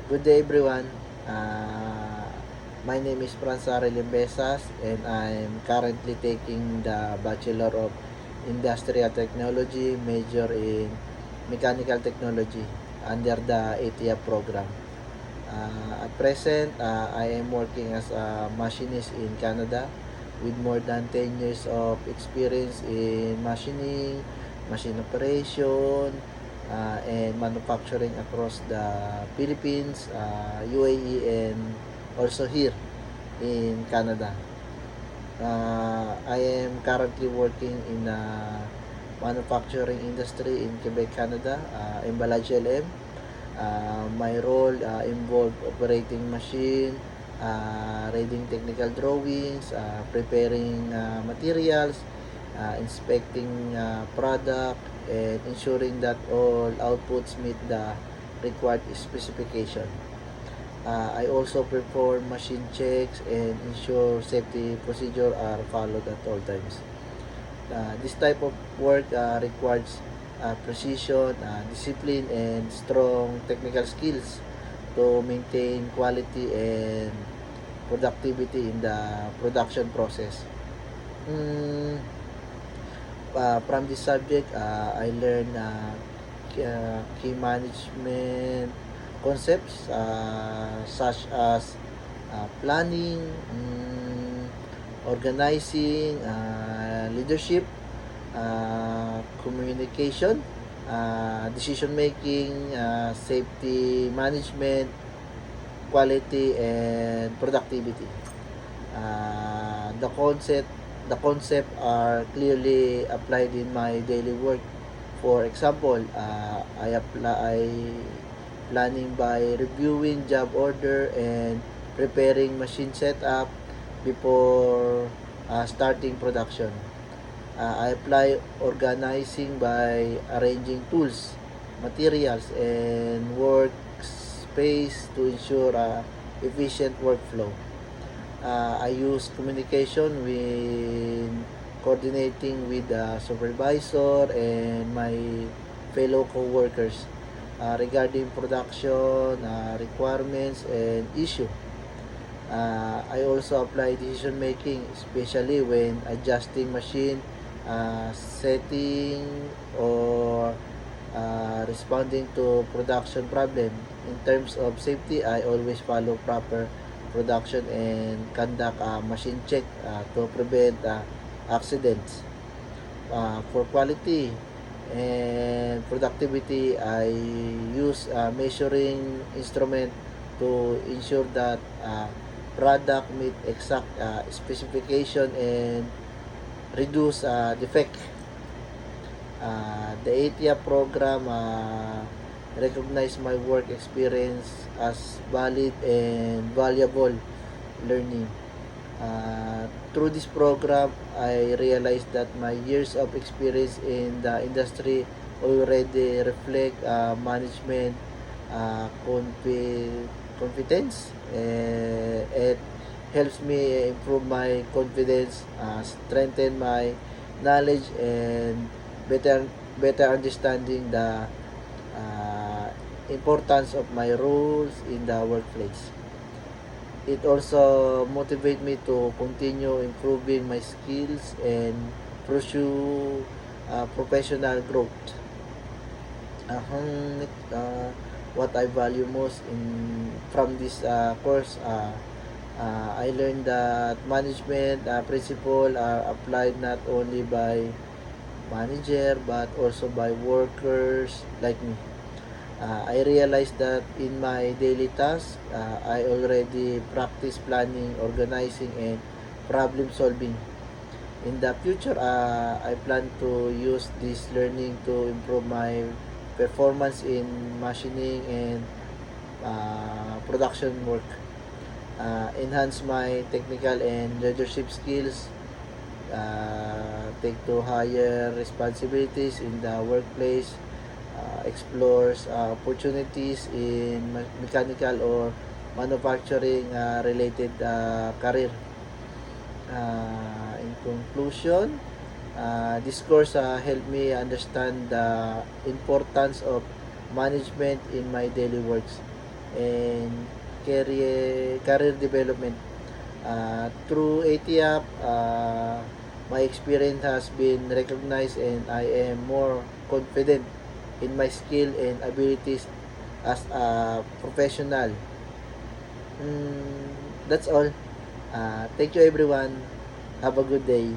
Good day everyone. Uh, my name is Fransare Limbesas and I'm currently taking the Bachelor of Industrial Technology major in Mechanical Technology under the ATIA program. At present, I am working as a machinist in Canada with more than 10 years of experience in machining, machine operation, and manufacturing across the Philippines, UAE, and also here in Canada. I am currently working in a manufacturing industry in Quebec, Canada, Emballage LM. My role involved operating machine, reading technical drawings, preparing materials, inspecting product, and ensuring that all outputs meet the required specification. I also perform machine checks and ensure safety procedures are followed at all times. This type of work requires precision, discipline, and strong technical skills to maintain quality and productivity in the production process. Mm, from this subject, I learned key management concepts such as planning, organizing, leadership, communication, decision making, safety management, quality, and productivity. The concept are clearly applied in my daily work. For example, I apply planning by reviewing job order and preparing machine setup before starting production. I apply organizing by arranging tools, materials, and workspace to ensure efficient workflow. I use communication when coordinating with the supervisor and my fellow co-workers regarding production requirements and issue. I also apply decision making, especially when adjusting machine setting or responding to production problem. In terms of safety, I always follow proper production and conduct a machine check to prevent accidents. For quality and productivity, I use measuring instrument to ensure that product meet exact specification and reduce defect. The ATIA program recognize my work experience as valid and valuable learning. Through this program, I realized that my years of experience in the industry already reflect management competence. It helps me improve my confidence, strengthen my knowledge, and better better understanding the uh, importance of my roles in the workplace. It also motivates me to continue improving my skills and pursue professional growth. Uh, uh, what I value most in from this course, I learned that management principle are applied not only by manager but also by workers like me. I realized that in my daily tasks, I already practice planning, organizing, and problem solving. In the future, I plan to use this learning to improve my performance in machining and production work, enhance my technical and leadership skills, take to higher responsibilities in the workplace, explores opportunities in mechanical or manufacturing related career. In conclusion, this course helped me understand the importance of management in my daily works. and career development. Through ATIAP, my experience has been recognized and I am more confident in my skill and abilities as a professional. That's all. Thank you everyone. Have a good day.